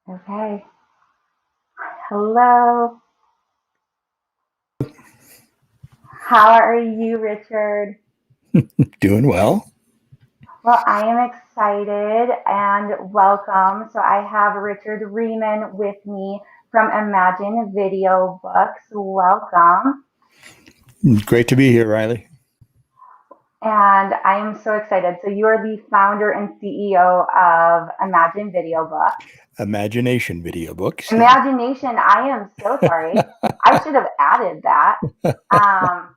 Okay. Hello. How are you, Richard? Doing well. Well, I am excited and welcome. So I have Richard Rieman with me from Imagine Video Books. Welcome. Great to be here, Riley. And I am so excited. So you are the founder and CEO of Imagine Video Books. Imagination Videobooks. Yeah. Imagination, I am so sorry. I should have added that. Um,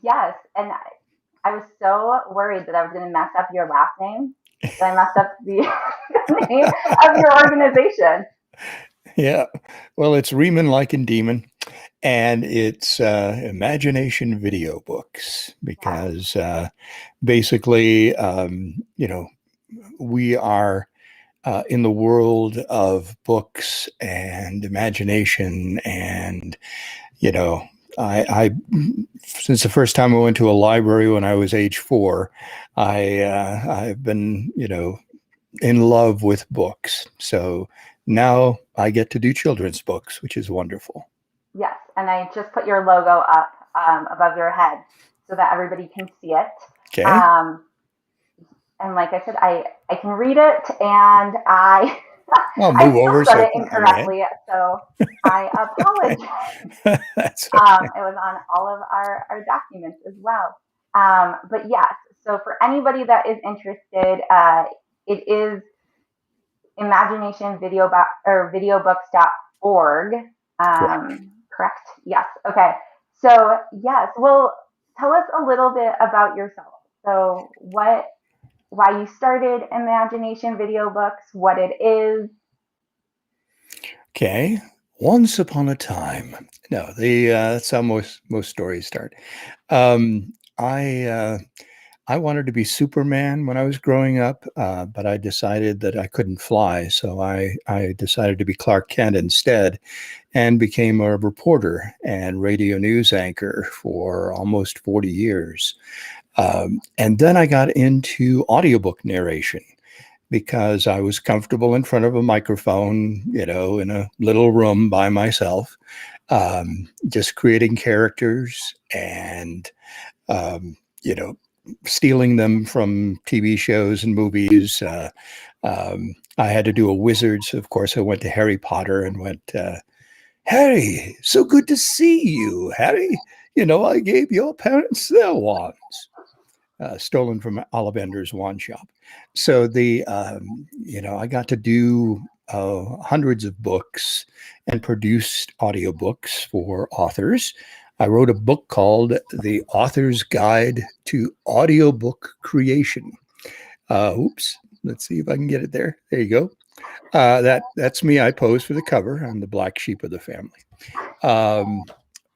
yes, and I was so worried that I was going to mess up your last name, that I messed up the name of your organization. Yeah. Well, it's Riemann like in Demon, and it's Imagination Videobooks Yes, because basically, we are in the world of books and imagination and you know, I since the first time I went to a library when I was age 4, I've been, in love with books. So now I get to do children's books, which is wonderful. yes. And I just put your logo up above your head so that everybody can see it. Okay. Um, and like I said, I can read it, and I I'll I move still over said so it it's not on your head. incorrectly, so I apologize. That's okay. It was on all of our documents as well. But yes, so for anybody that is interested, it is Imagination or videobooks.org. Correct. Correct? Yes. Okay. So yes, well, tell us a little bit about yourself. So why you started Imagination Video Books, what it is. Okay. Once upon a time. No, that's how most stories start. I wanted to be Superman when I was growing up, but I decided that I couldn't fly, so I decided to be Clark Kent instead, and became a reporter and radio news anchor for almost 40 years. And then I got into audiobook narration because I was comfortable in front of a microphone, in a little room by myself, just creating characters and, um, you know, stealing them from TV shows and movies. I had to do a Wizards. Of course, I went to Harry Potter and went, Harry, so good to see you, Harry. I gave your parents their wands, stolen from Ollivander's wand shop. So I got to do hundreds of books and produced audiobooks for authors. I wrote a book called The Author's Guide to Audiobook Creation. Oops, let's see if I can get it there. There you go. That's me. I pose for the cover. I'm the black sheep of the family. Um,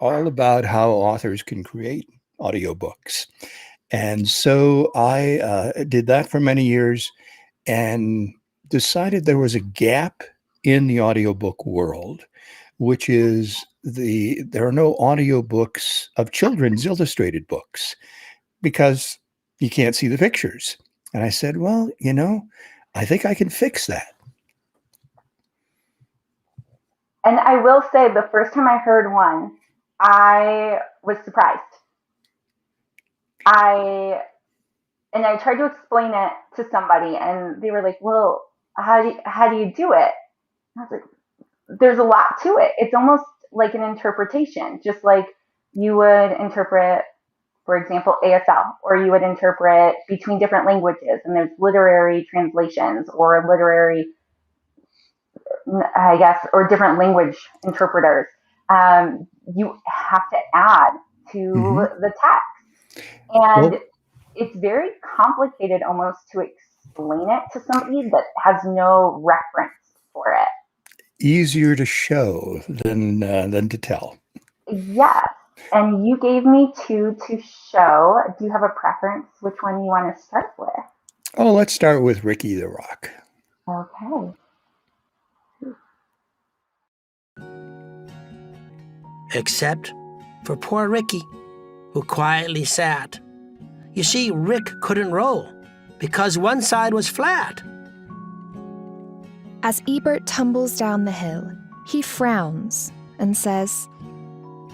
all about how authors can create audiobooks. And so I did that for many years and decided there was a gap in the audiobook world, which is there are no audiobooks of children's illustrated books because you can't see the pictures. And I said, well, I think I can fix that. And I will say, the first time I heard one, I was surprised. I and I tried to explain it to somebody, and they were like, "Well, how do you do it?" And I was like, "There's a lot to it. It's almost like an interpretation, just like you would interpret, for example, ASL, or you would interpret between different languages, and there's literary translations or literary, I guess, or different language interpreters. You have to add to Mm-hmm. the text, and Well, it's very complicated almost to explain it to somebody that has no reference for it. easier to show than to tell. Yes. And you gave me two to show. Do you have a preference which one you want to start with? Oh, let's start with Ricky the Rock. Okay. Except for poor Ricky, who quietly sat. You see, Rick couldn't roll because one side was flat. As Ebert tumbles down the hill, he frowns and says,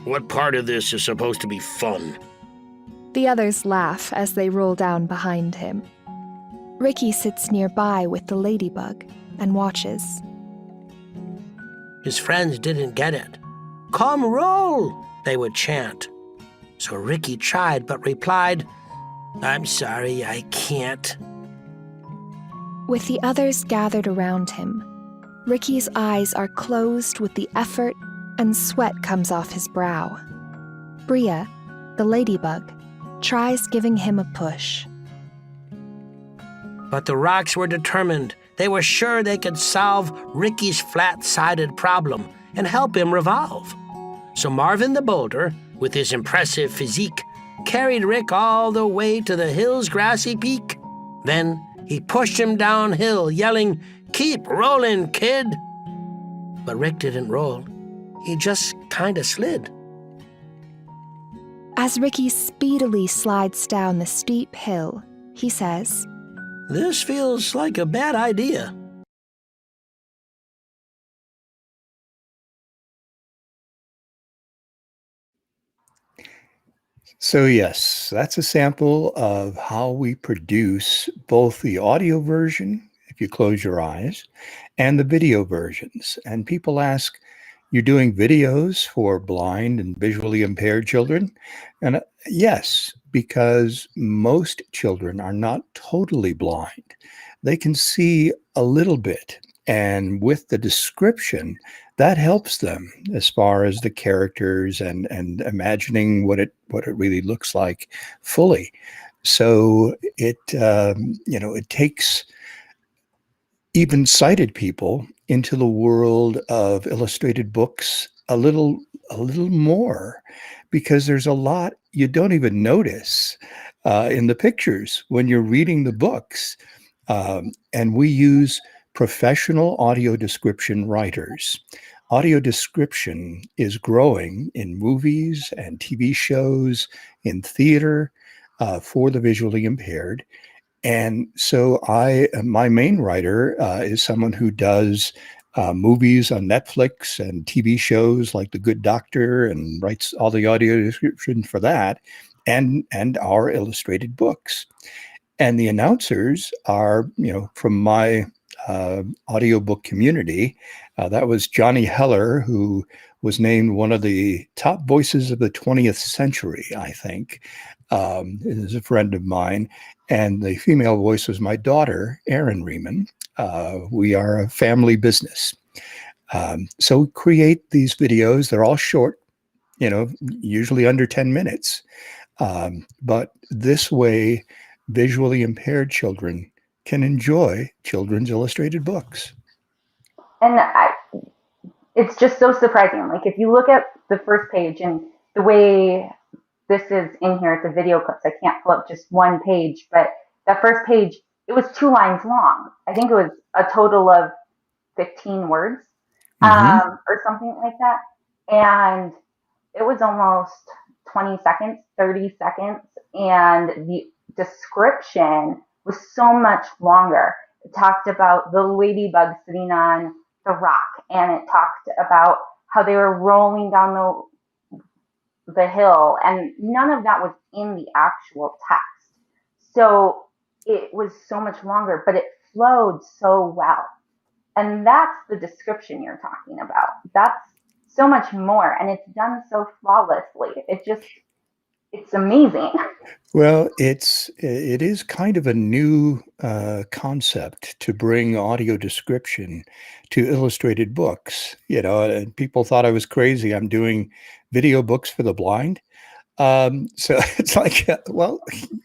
"What part of this is supposed to be fun?" The others laugh as they roll down behind him. Ricky sits nearby with the ladybug and watches. His friends didn't get it. "Come roll," they would chant. So Ricky tried but replied, "I'm sorry, I can't." With the others gathered around him, Ricky's eyes are closed with the effort and sweat comes off his brow. Bria, the ladybug, tries giving him a push. But the rocks were determined. They were sure they could solve Ricky's flat-sided problem and help him revolve. So Marvin the boulder, with his impressive physique, carried Rick all the way to the hill's grassy peak. Then he pushed him downhill, yelling, "Keep rolling, kid!" But Rick didn't roll. He just kinda slid. As Ricky speedily slides down the steep hill, he says, "This feels like a bad idea." So yes, that's a sample of how we produce both the audio version, if you close your eyes, and the video versions. And people ask, you're doing videos for blind and visually impaired children? And yes, because most children are not totally blind. They can see a little bit. And with the description, that helps them as far as the characters and imagining what it really looks like fully. So it takes even sighted people into the world of illustrated books a little more, because there's a lot you don't even notice in the pictures when you're reading the books. And we use professional audio description writers. Audio description is growing in movies and TV shows, in theater, for the visually impaired. And so my main writer is someone who does movies on Netflix and TV shows like The Good Doctor, and writes all the audio description for that, and our illustrated books. And the announcers are, from my audiobook community. That was Johnny Heller, who was named one of the top voices of the 20th century, I think, is a friend of mine. And the female voice was my daughter, Erin Rieman. We are a family business. So we create these videos. They're all short, usually under 10 minutes. But this way, visually impaired children can enjoy children's illustrated books. And it's just so surprising. Like, if you look at the first page and the way this is in here, it's a video clip, so I can't pull up just one page, but that first page, it was 2 lines long. I think it was a total of 15 words, or something like that. And it was almost 20 seconds, 30 seconds, and the description was so much longer. It talked about the ladybug sitting on the rock, and it talked about how they were rolling down the hill, and none of that was in the actual text. So it was so much longer, but it flowed so well. And that's the description you're talking about. That's so much more, and it's done so flawlessly. It's amazing. Well, it is kind of a new concept to bring audio description to illustrated books. And people thought I was crazy. I'm doing video books for the blind. So it's like, well,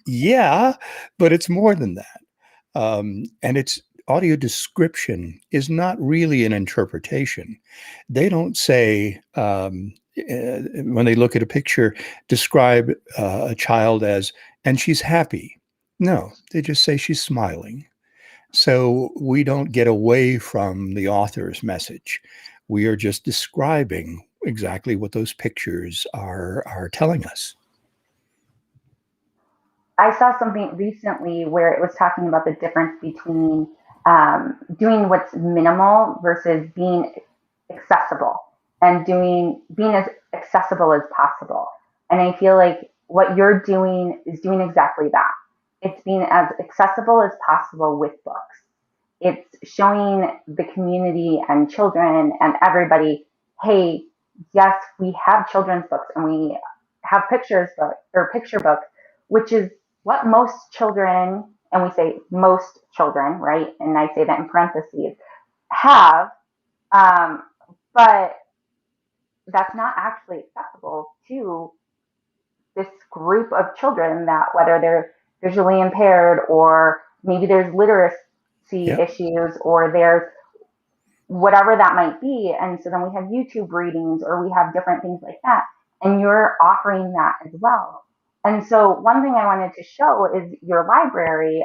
yeah, but it's more than that. And it's audio description is not really an interpretation. They don't say, when they look at a picture, describe a child as, and she's happy. No, they just say she's smiling. So we don't get away from the author's message. We are just describing exactly what those pictures are telling us. I saw something recently where it was talking about the difference between doing what's minimal versus being accessible and being as accessible as possible. And I feel like what you're doing is doing exactly that. It's being as accessible as possible with books. It's showing the community and children and everybody, hey, yes, we have children's books and we have picture books, which is what most children, and we say most children, right? And I say that in parentheses, have, um, but that's not actually accessible to this group of children, that whether they're visually impaired or maybe there's literacy Yeah. issues or there's whatever that might be. And so then we have YouTube readings or we have different things like that. And you're offering that as well. And so one thing I wanted to show is your library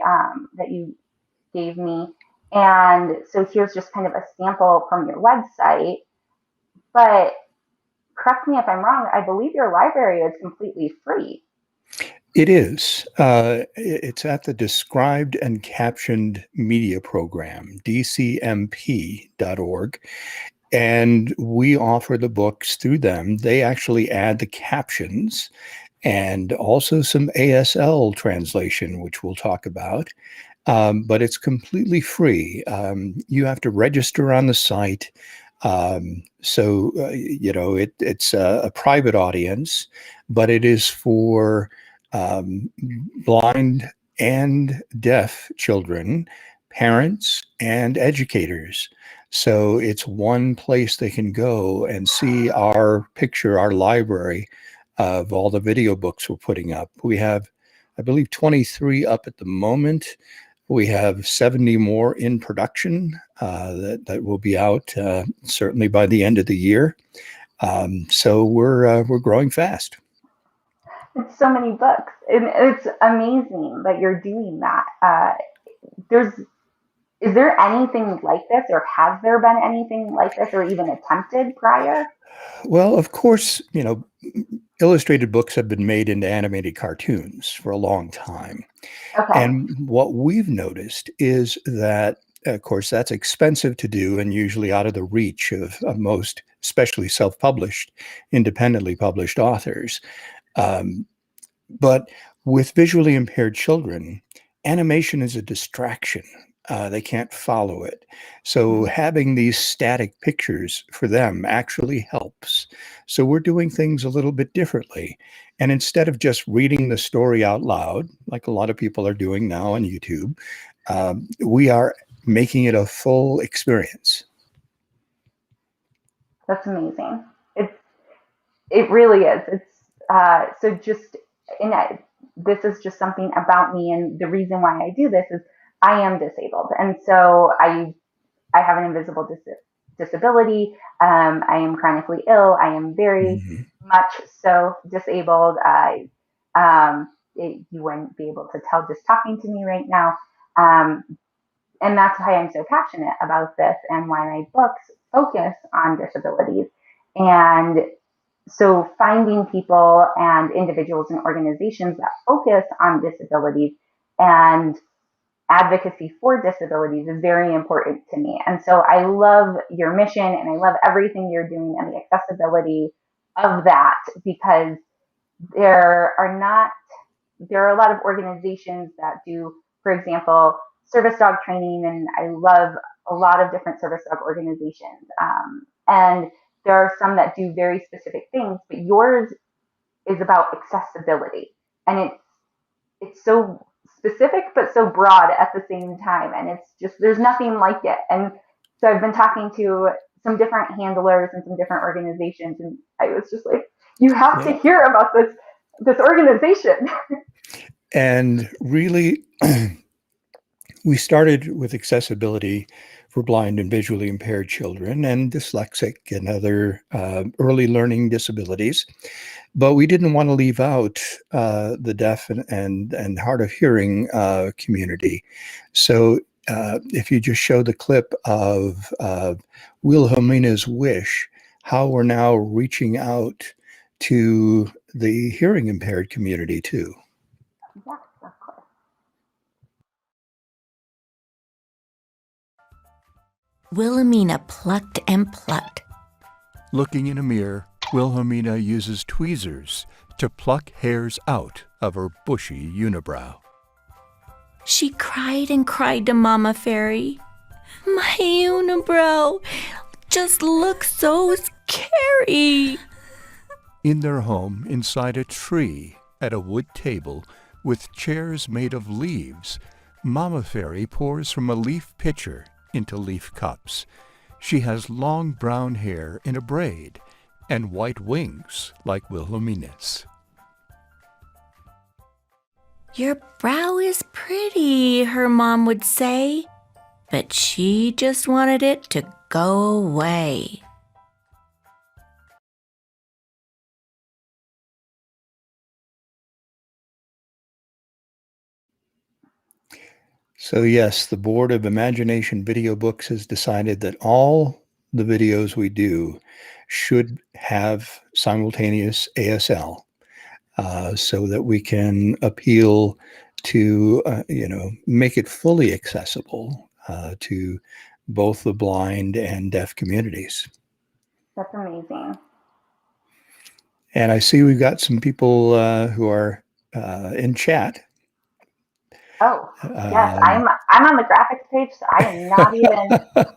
that you gave me. And so here's just kind of a sample from your website. But correct me if I'm wrong, I believe your library is completely free. It is. It's at the Described and Captioned Media Program, dcmp.org. And we offer the books through them. They actually add the captions and also some ASL translation, which we'll talk about. But it's completely free. You have to register on the site. It's a private audience, but it is for blind and deaf children, parents, and educators. So it's one place they can go and see our library of all the video books we're putting up. We have, I believe, 23 up at the moment. We have 70 more in production that will be out certainly by the end of the year. So we're growing fast. It's so many books, and it's amazing that you're doing that. Is there anything like this, or has there been anything like this, or even attempted prior? Well, of course, illustrated books have been made into animated cartoons for a long time. Okay. And what we've noticed is that, of course, that's expensive to do and usually out of the reach of most, especially self-published, independently published authors. Um, but with visually impaired children, animation is a distraction. They can't follow it. So having these static pictures for them actually helps. So we're doing things a little bit differently. And instead of just reading the story out loud, like a lot of people are doing now on YouTube, we are making it a full experience. That's amazing. It really is. So just in that, this is just something about me, and the reason why I do this is I am disabled, and so I have an invisible disability. I am chronically ill. I am very Mhm. much so disabled. You wouldn't be able to tell just talking to me right now. Um, and that's why I'm so passionate about this and why my books focus on disabilities. And so finding people and individuals and organizations that focus on disabilities and advocacy for disabilities is very important to me. And so I love your mission and I love everything you're doing and the accessibility of that, because there are a lot of organizations that do, for example, service dog training, and I love a lot of different service dog organizations. And there are some that do very specific things, but yours is about accessibility, and it's so specific but so broad at the same time, and it's just there's nothing like it. And so I've been talking to some different handlers and some different organizations, and I was just like, you have to Yeah. hear about this organization. And really, we started with accessibility for blind and visually impaired children and dyslexic and other early learning disabilities. But we didn't want to leave out the deaf and hard of hearing community. So if you just show the clip of Wilhelmina's wish, how we're now reaching out to the hearing impaired community too. Yes, of course. Wilhelmina plucked and plucked. Looking in a mirror, Wilhelmina uses tweezers to pluck hairs out of her bushy unibrow. She cried and cried to Mama Fairy. My unibrow just looks so scary. In their home, inside a tree, at a wood table, with chairs made of leaves, Mama Fairy pours from a leaf pitcher into leaf cups. She has long brown hair in a braid and white wings like Wilhelmina's. Your brow is pretty, her mom would say, but she just wanted it to go away. So yes, the board of Imagination Videobooks has decided that all the videos we do should have simultaneous ASL, so that we can appeal to, make it fully accessible to both the blind and deaf communities. That's amazing. And I see we've got some people who are in chat. Oh, yes, I'm on the graphics page, so I am not even.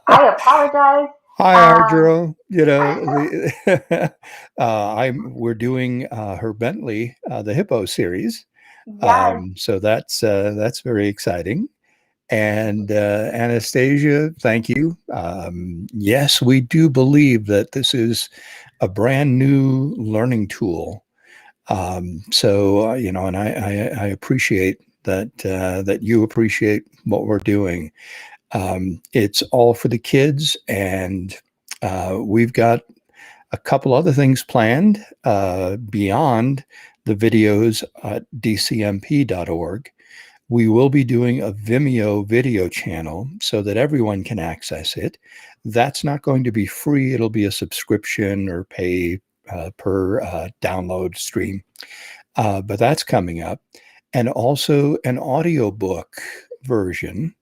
I apologize. Hi, Ardro. We're doing her Bentley, the Hippo series. Yes. So that's very exciting. And Anastasia, thank you. Yes, we do believe that this is a brand new learning tool. And I appreciate that you appreciate what we're doing. It's all for the kids, and we've got a couple other things planned beyond the videos at dcmp.org. We will be doing a Vimeo video channel so that everyone can access it. That's not going to be free. It'll be a subscription or pay per download stream. But that's coming up. And also an audiobook version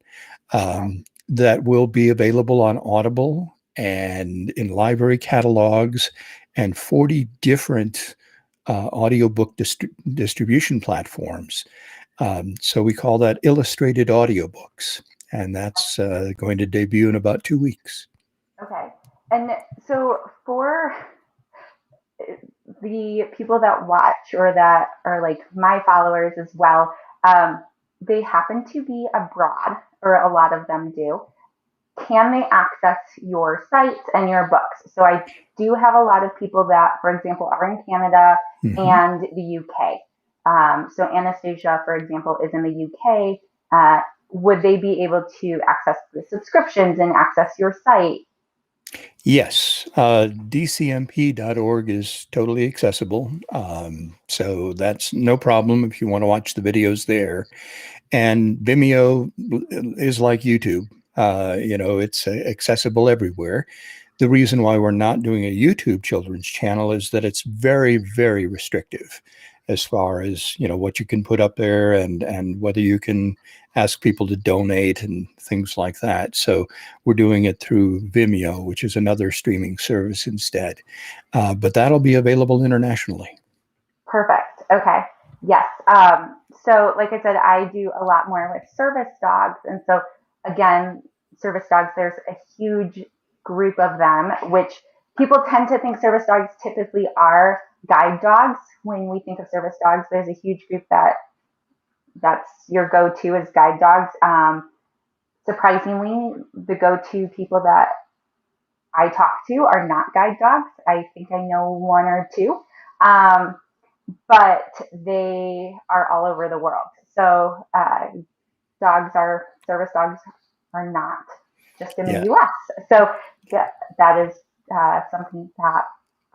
that will be available on Audible and in library catalogs and 40 different audiobook distribution platforms. So we call that illustrated audiobooks, and that's going to debut in about 2 weeks. Okay. And so for the people that watch or that are like my followers as well, they happen to be abroad, or a lot of them do. Can they access your sites and your books? So I do have a lot of people that, for example, are in Canada and the UK. So Anastasia, for example, is in the UK. Would they be able to access the subscriptions and access your site? Yes, dcmp.org is totally accessible. So that's no problem if you want to watch the videos there. And Vimeo is like YouTube. It's accessible everywhere. The reason why we're not doing a YouTube children's channel is that it's very, very restrictive as far as, what you can put up there and whether you can ask people to donate and things like that. So we're doing it through Vimeo, which is another streaming service instead. But that'll be available internationally. Perfect. Okay. Yes. So like I said, I do a lot more with service dogs. And so again, service dogs, there's a huge group of them, which people tend to think service dogs typically are guide dogs. When we think of service dogs, there's a huge group that's your go-to is guide dogs. Surprisingly, the go-to people that I talk to are not guide dogs. I think I know one or two, but they are all over the world. So service dogs are not just in the US. So that is something that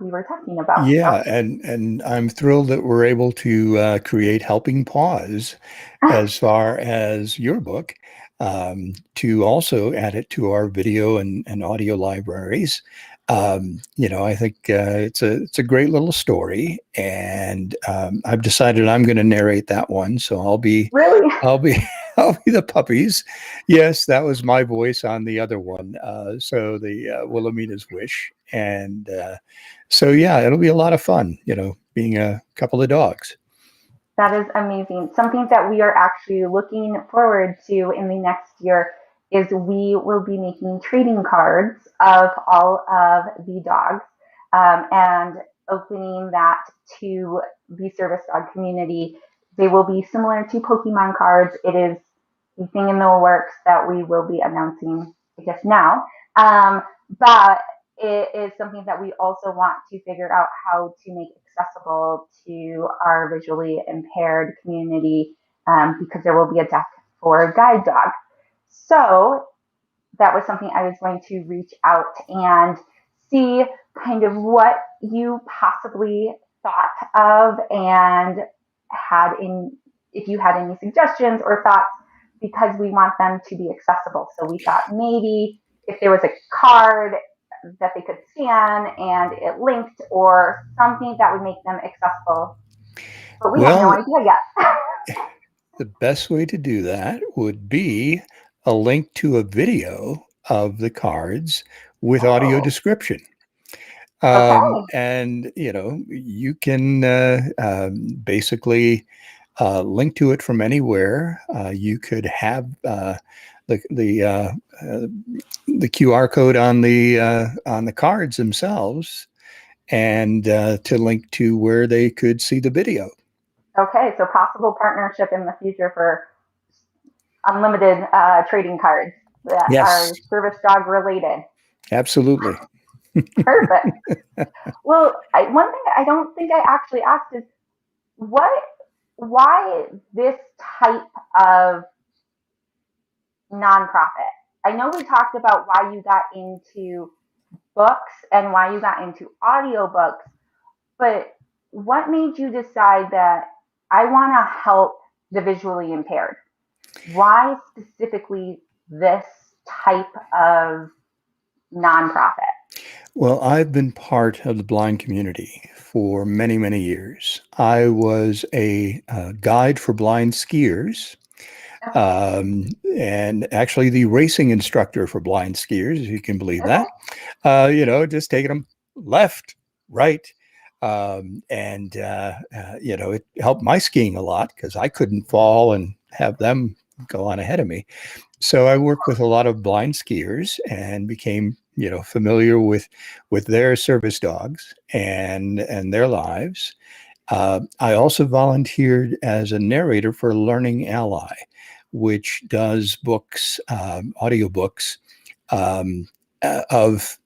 we were talking about. Yeah, and I'm thrilled that we're able to create Helping Paws as far as your book, to also add it to our video and audio libraries. I think it's a great little story, and I've decided I'm going to narrate that one. So Really? I'll be the puppies. Yes, that was my voice on the other one. So the Wilhelmina's Wish. And so, yeah, it'll be a lot of fun, being a couple of dogs. That is amazing. Something that we are actually looking forward to in the next year is we will be making trading cards of all of the dogs, and opening that to the service dog community. They will be similar to Pokemon cards. It is a thing in the works that we will be announcing, I guess, now. But it is something that we also want to figure out how to make accessible to our visually impaired community, because there will be a deck for a guide dog. So that was something I was going to reach out and see kind of what you possibly thought of and if you had any suggestions or thoughts, because we want them to be accessible. So we thought maybe if there was a card that they could scan and it linked, or something that would make them accessible. But we have no idea yet. The best way to do that would be a link to a video of the cards with audio description. Okay. And, you can basically link to it from anywhere. You could have the QR code on the cards themselves, and to link to where they could see the video. Okay, so possible partnership in the future for unlimited trading cards that are service dog related. Absolutely. Perfect. Well, one thing I don't think I actually asked is why this type of nonprofit? I know we talked about why you got into books and why you got into audiobooks, but what made you decide that I want to help the visually impaired? Why specifically this type of nonprofit? Well, I've been part of the blind community for many, many years. I was a guide for blind skiers, and actually the racing instructor for blind skiers, if you can believe that. Just taking them left, right. It helped my skiing a lot because I couldn't fall and have them go on ahead of me. So I worked with a lot of blind skiers and became, familiar with their service dogs and their lives. I also volunteered as a narrator for Learning Ally, which does books, audiobooks, of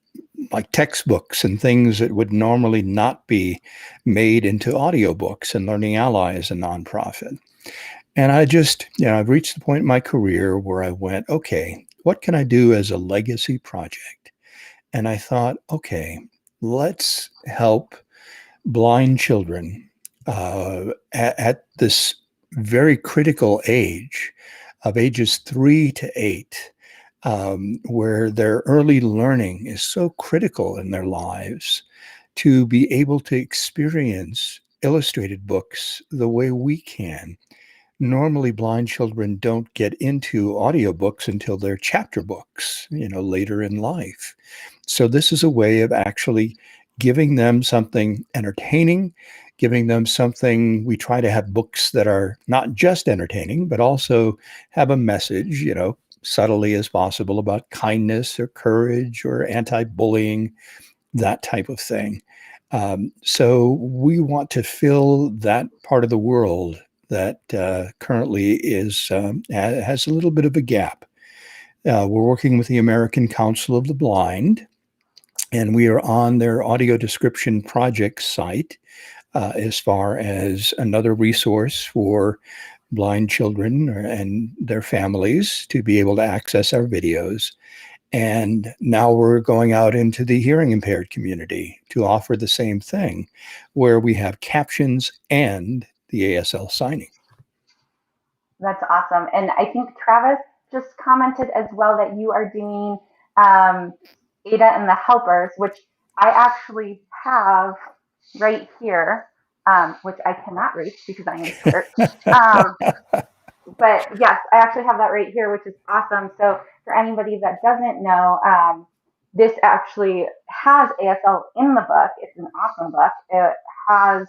like textbooks and things that would normally not be made into audiobooks. And Learning Ally is a nonprofit. And I just, I've reached the point in my career where I went, okay, what can I do as a legacy project? And I thought, okay, let's help blind children at this very critical age of ages 3 to 8, where their early learning is so critical in their lives, to be able to experience illustrated books the way we can. Normally, blind children don't get into audiobooks until they're chapter books, later in life. So this is a way of actually giving them something entertaining, giving them something. We try to have books that are not just entertaining, but also have a message, subtly as possible, about kindness or courage or anti-bullying, that type of thing. So we want to fill that part of the world that currently has a little bit of a gap. We're working with the American Council of the Blind, and we are on their audio description project site as far as another resource for blind children and their families to be able to access our videos. And now we're going out into the hearing impaired community to offer the same thing, where we have captions and the ASL signing. That's awesome. And I think Travis just commented as well that you are doing Ada and the Helpers, which I actually have right here, which I cannot reach because I am short. but yes, I actually have that right here, which is awesome. So for anybody that doesn't know, this actually has ASL in the book. It's an awesome book. It has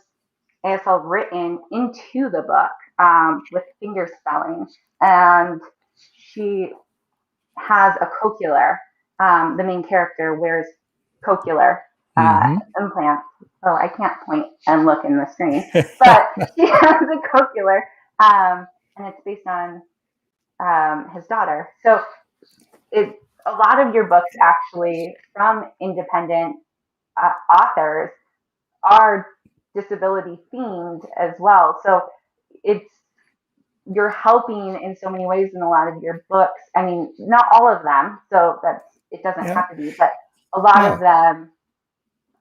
ASL written into the book with finger spelling, and she has a cochlear. The main character wears cochlear Mm-hmm. implants. So I can't point and look in the screen, but she has a cochlear, and it's based on his daughter. So a lot of your books actually from independent authors are disability themed as well. So it's you're helping in so many ways in a lot of your books. I mean, not all of them, so that's it doesn't Yeah. have to be, but a lot No. of them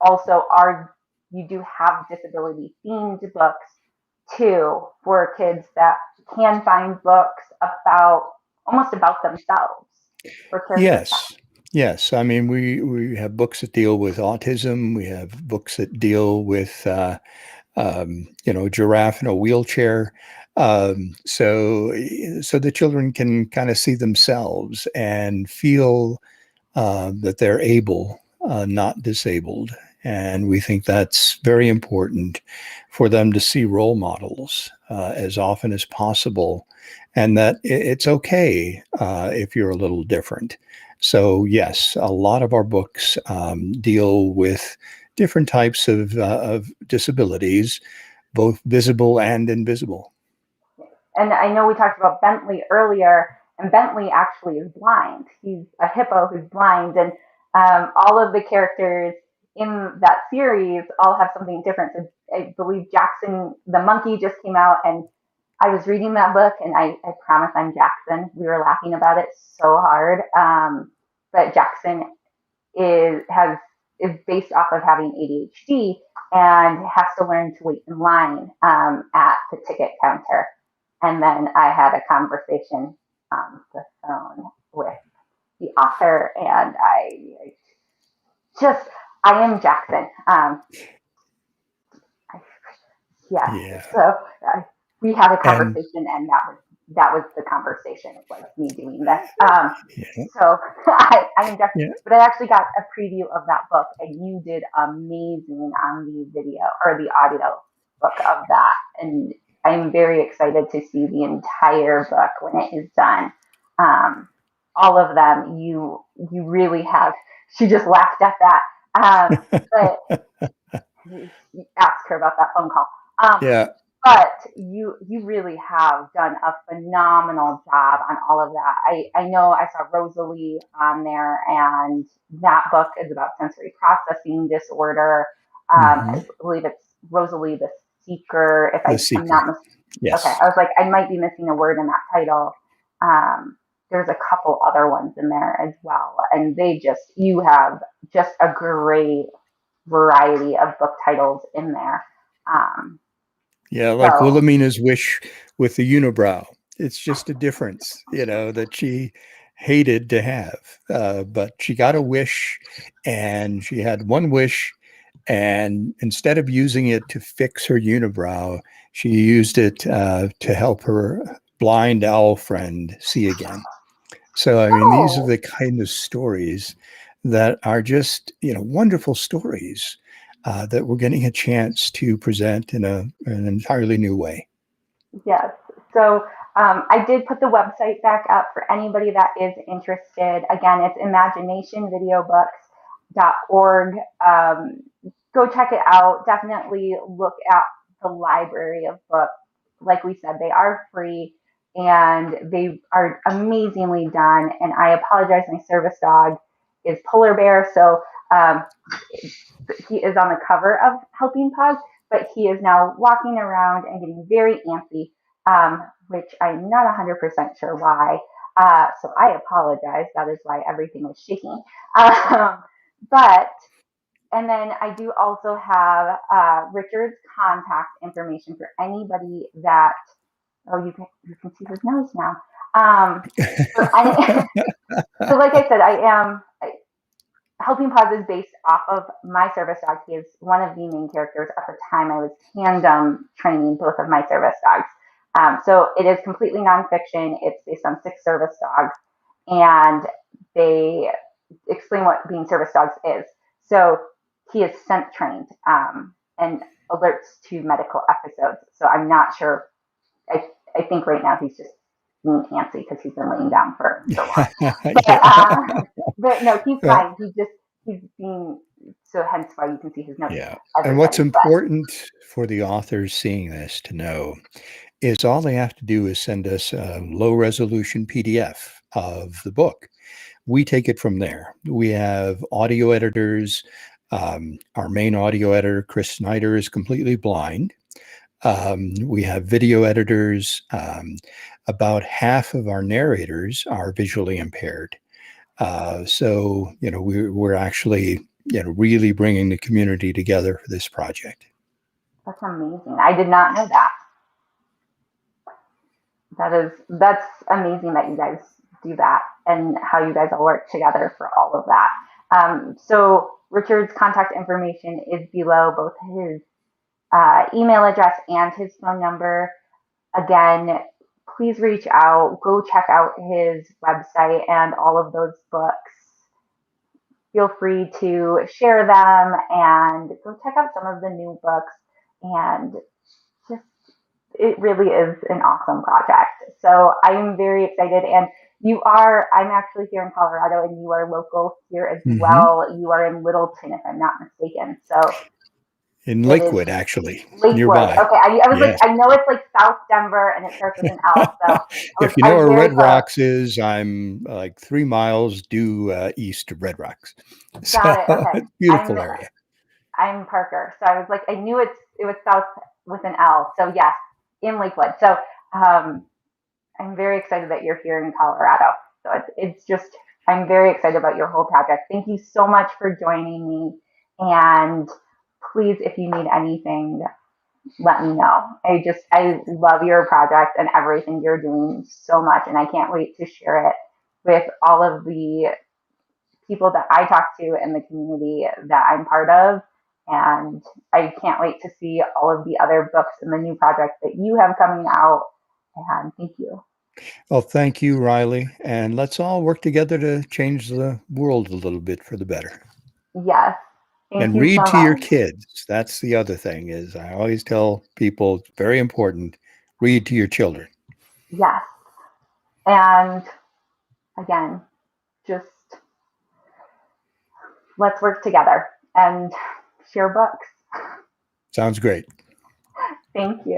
also are you do have disability themed books too for kids that can find books about almost about themselves for characters. Yes. Yes. I mean, we have books that deal with autism. We have books that deal with, giraffe in a wheelchair. So the children can kind of see themselves and feel that they're able, not disabled. And we think that's very important for them to see role models as often as possible, and that it's okay if you're a little different. So, yes, a lot of our books deal with different types of disabilities, both visible and invisible. And I know we talked about Bentley earlier, and Bentley actually is blind. He's a hippo who's blind, and all of the characters in that series all have something different. So I believe Jackson, the monkey, just came out, and I was reading that book, and I promise I'm Jackson. We were laughing about it so hard, but Jackson is based off of having ADHD and has to learn to wait in line at the ticket counter. And then I had a conversation on the phone with the author, and I am Jackson. Yeah. Yeah. So we had a And conversation, and that was the conversation. It was me doing this. yeah, So I am Jackson, yeah. but I actually got a preview of that book, and you did amazing on the video or the audio book of that, and I'm very excited to see the entire book when it is done. All of them, you really have. She just laughed at that, but ask her about that phone call. Yeah. But you really have done a phenomenal job on all of that. I know I saw Rosalie on there, and that book is about sensory processing disorder. Hmm. I believe it's Rosalie the Seeker. If The I'm not Seeker. okay, Yes. I was like I might be missing a word in that title. There's a couple other ones in there as well, and you have just a great variety of book titles in there. Um, Yeah, like so Wilhelmina's wish with the unibrow. It's just a difference, that she hated to have. But she got a wish, and she had one wish, and instead of using it to fix her unibrow, she used it to help her blind owl friend see again. So, I mean, these are oh, the kind of stories that are just, wonderful stories that we're getting a chance to present in an entirely new way. yes. So I did put the website back up for anybody that is interested. Again, it's imaginationvideobooks.org. Go check it out. Definitely look at the library of books. Like we said, they are free and they are amazingly done. And I apologize, my service dog is Polar Bear. So um, he is on the cover of Helping Paws, but he is now walking around and getting very antsy, which I'm not 100% sure why. So I apologize. That is why everything is shaking. But and then I do also have Richard's contact information for anybody that. Oh, you can see his nose now. So like I said, Helping Paws is based off of my service dog. He is one of the main characters. At the time, I was tandem training both of my service dogs. So it is completely nonfiction. It's based on 6 service dogs, and they explain what being service dogs is. So he is scent trained, and alerts to medical episodes. So I'm not sure. I think right now he's just being antsy because he's been laying down for so long. But no, he's Well, fine. He's being, so hence why you can see his notes. yeah. As And I what's said, but important for the authors seeing this to know is all they have to do is send us a low resolution PDF of the book. We take it from there. We have audio editors. Our main audio editor, Chris Snyder, is completely blind. We have video editors. About half of our narrators are visually impaired. So, we're actually, really bringing the community together for this project. that's amazing. I did not know that. That's amazing that you guys do that and how you guys all work together for all of that. So Richard's contact information is below, both his email address and his phone number. Again, please reach out, go check out his website and all of those books. Feel free to share them and go check out some of the new books, and just, it really is an awesome project. So I'm very excited. And I'm actually here in Colorado, and you are local here as well. You are in Littleton, if I'm not mistaken. So In it is Lakewood, actually, Lakewood. nearby. Okay, I was like, Yes. I know it's like South Denver, and it starts with an L. So If you I know was where very Red close. Rocks is, I'm like 3 miles due east of Red Rocks. Got it. So Okay, it's a beautiful area. I'm Parker, so I was like, I knew it was South with an L. So yes, in Lakewood. So I'm very excited that you're here in Colorado. So it's just, I'm very excited about your whole project. Thank you so much for joining me. And please, if you need anything, let me know. I love your project and everything you're doing so much. And I can't wait to share it with all of the people that I talk to in the community that I'm part of. And I can't wait to see all of the other books and the new projects that you have coming out. And thank you. Well, thank you, Riley. And let's all work together to change the world a little bit for the better. Yes. Thank And you read so to your much. kids. That's the other thing is I always tell people it's very important. Read to your children. Yes. And again, just let's work together and share books. Sounds great. Thank you.